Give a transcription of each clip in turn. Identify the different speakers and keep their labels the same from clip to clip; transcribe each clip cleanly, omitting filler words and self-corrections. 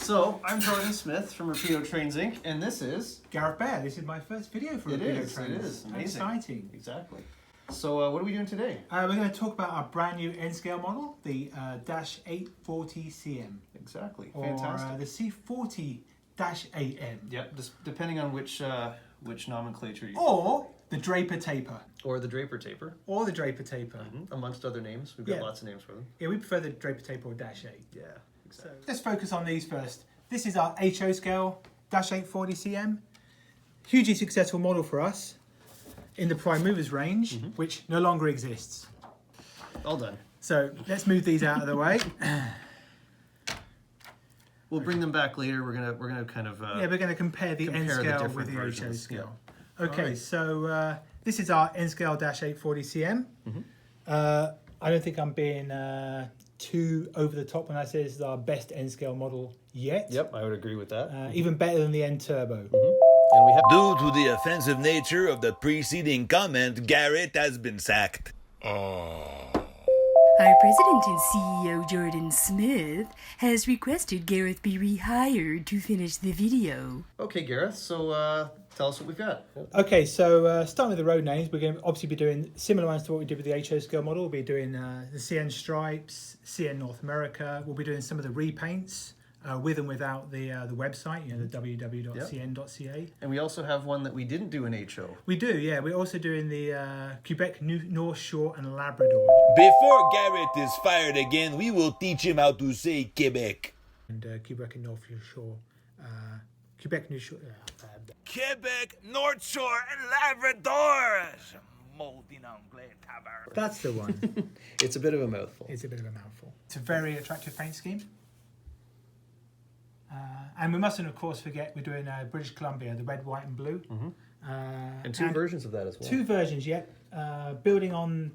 Speaker 1: So, I'm Jordan Smith from Rapido Trains Inc. and this is...
Speaker 2: Gareth Bear. This is my first video for Rapido Trains.
Speaker 1: It is. Amazing.
Speaker 2: Exciting.
Speaker 1: Exactly. So, what are we doing today?
Speaker 2: We're going to talk about our brand new N-scale model, the Dash 840 CM.
Speaker 1: Exactly. Fantastic.
Speaker 2: Or the C40 Dash 8M.
Speaker 1: Yep, just depending on which nomenclature you...
Speaker 2: Or the Draper Taper.
Speaker 1: Or the Draper Taper.
Speaker 2: Or the Draper Taper.
Speaker 1: Amongst other names. We've got lots of names for them.
Speaker 2: Yeah, we prefer the Draper Taper or Dash 8.
Speaker 1: Yeah, exactly.
Speaker 2: So let's focus on these first. This is our HO scale Dash 840 CM. Hugely successful model for us in the prime movers range, which no longer exists.
Speaker 1: All done.
Speaker 2: So let's move these out of the way.
Speaker 1: We'll bring them back later. We're gonna kind of
Speaker 2: we're going to compare the N scale with the HO scale. Okay, so this is our N scale Dash 840 CM. I don't think I'm being too over the top when I say this is our best N scale model yet.
Speaker 1: Yep, I would agree with that.
Speaker 2: Even better than the N Turbo.
Speaker 1: And we have...
Speaker 3: Due to the offensive nature of the preceding comment, Garrett has been sacked.
Speaker 4: Our president and CEO, Jordan Smith, has requested Gareth be rehired to finish the video.
Speaker 1: Okay, Gareth, so tell us what we've got.
Speaker 2: Okay, so starting with the road names, we're going to obviously be doing similar ones to what we did with the HO scale model. We'll be doing the CN Stripes, CN North America. We'll be doing some of the repaints with and without the website, you know, the www.cn.ca.
Speaker 1: And we also have one that we didn't do in HO.
Speaker 2: We do, yeah. We're also doing the Quebec, North Shore and Labrador.
Speaker 3: Before Garrett is fired again, we will teach him how to say Quebec.
Speaker 2: And Quebec and North Shore. Quebec, North Shore.
Speaker 3: Quebec, North Shore, and Labrador.
Speaker 2: That's the one.
Speaker 1: It's a bit of a mouthful.
Speaker 2: It's a bit of a mouthful. It's a very attractive paint scheme. And we mustn't, of course, forget we're doing British Columbia, the red, white, and blue.
Speaker 1: And two versions of that as well.
Speaker 2: Two versions, yet. Building on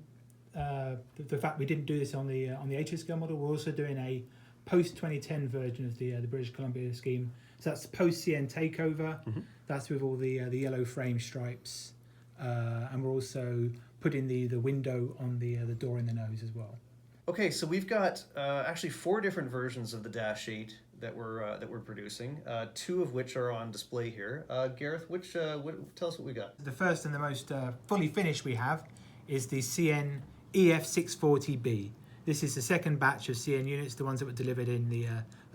Speaker 2: the fact we didn't do this on the HO scale model, we're also doing a post-2010 version of the British Columbia scheme. So that's post-CN takeover. That's with all the yellow frame stripes. And we're also putting the window on the door in the nose as well.
Speaker 1: Okay, so we've got actually 4 different versions of the Dash 8 that we're producing, 2 of which are on display here. Gareth, tell us what we got.
Speaker 2: The first and the most fully finished we have is the CN EF640B. This is the second batch of CN units, the ones that were delivered in the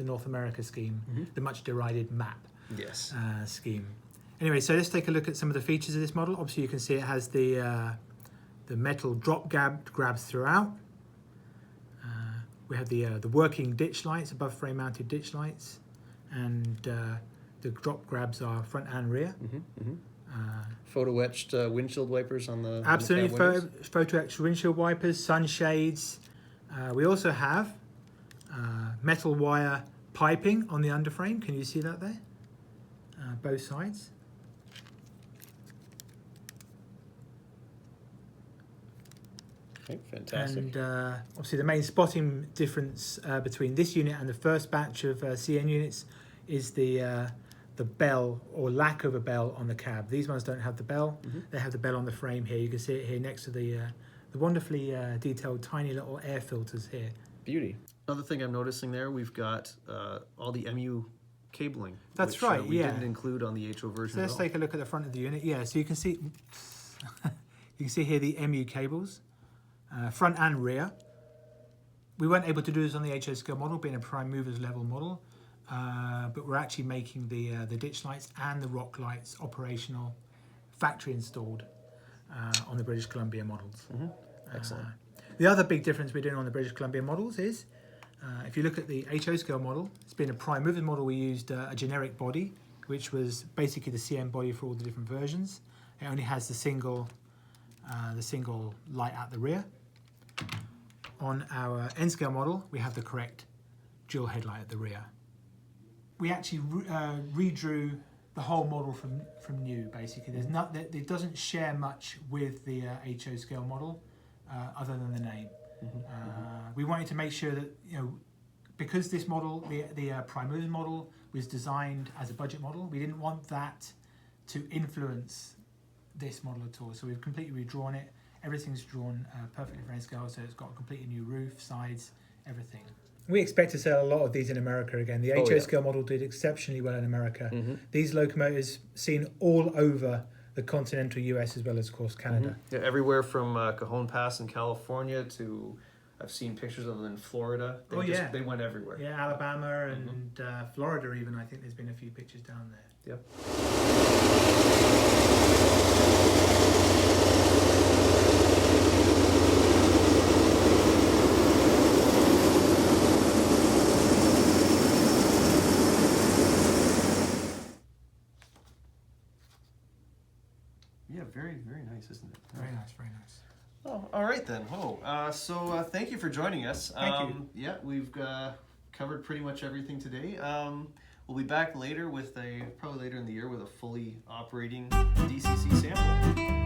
Speaker 2: North America scheme, the much derided MAP scheme. Anyway, so let's take a look at some of the features of this model. Obviously, you can see it has the metal drop grabs throughout. We have the working ditch lights, above frame mounted ditch lights, and the drop grabs are front and rear.
Speaker 1: Photo etched windshield wipers on the
Speaker 2: absolutely photo etched windshield wipers, sunshades. We also have metal wire piping on the underframe. Can you see that there? Both sides.
Speaker 1: Okay, fantastic.
Speaker 2: And obviously the main spotting difference between this unit and the first batch of CN units is the bell or lack of a bell on the cab. These ones don't have the bell. They have the bell on the frame here. You can see it here next to the wonderfully detailed tiny little air filters here.
Speaker 1: Beauty. Another thing I'm noticing there, we've got all the MU cabling.
Speaker 2: That's
Speaker 1: which,
Speaker 2: right,
Speaker 1: we didn't include on the HO version.
Speaker 2: So let's take a look at the front of the unit. Yeah, so you can see here the MU cables. Front and rear. We weren't able to do this on the HO scale model, being a prime movers level model, but we're actually making the ditch lights and the rock lights operational, factory installed on the British Columbia models.
Speaker 1: Excellent.
Speaker 2: The other big difference we're doing on the British Columbia models is, if you look at the HO scale model, it's been a prime movers model. We used a generic body, which was basically the CN body for all the different versions. It only has the single light at the rear. On our N-scale model, we have the correct dual headlight at the rear. We actually redrew the whole model from new, basically. It doesn't share much with the HO scale model, other than the name. We wanted to make sure that, because this model, the prime movers model, was designed as a budget model, we didn't want that to influence this model at all. So we've completely redrawn it. Everything's drawn perfectly for N-scale, so it's got a completely new roof, sides, everything. We expect to sell a lot of these in America again. The
Speaker 1: Oh,
Speaker 2: HO
Speaker 1: yeah.
Speaker 2: scale model did exceptionally well in America.
Speaker 1: Mm-hmm.
Speaker 2: These locomotives seen all over the continental US as well as, of course, Canada.
Speaker 1: Yeah, everywhere from Cajon Pass in California to, I've seen pictures of them in Florida.
Speaker 2: Oh, yeah.
Speaker 1: They went everywhere.
Speaker 2: Yeah, Alabama and Florida even. I think there's been a few pictures down there.
Speaker 1: Yep. Yeah, very, very nice, isn't it?
Speaker 2: Very nice, very nice.
Speaker 1: Oh, all right then. So thank you for joining us.
Speaker 2: Thank you.
Speaker 1: Yeah, we've covered pretty much everything today. We'll be back later with probably later in the year with a fully operating DCC sample.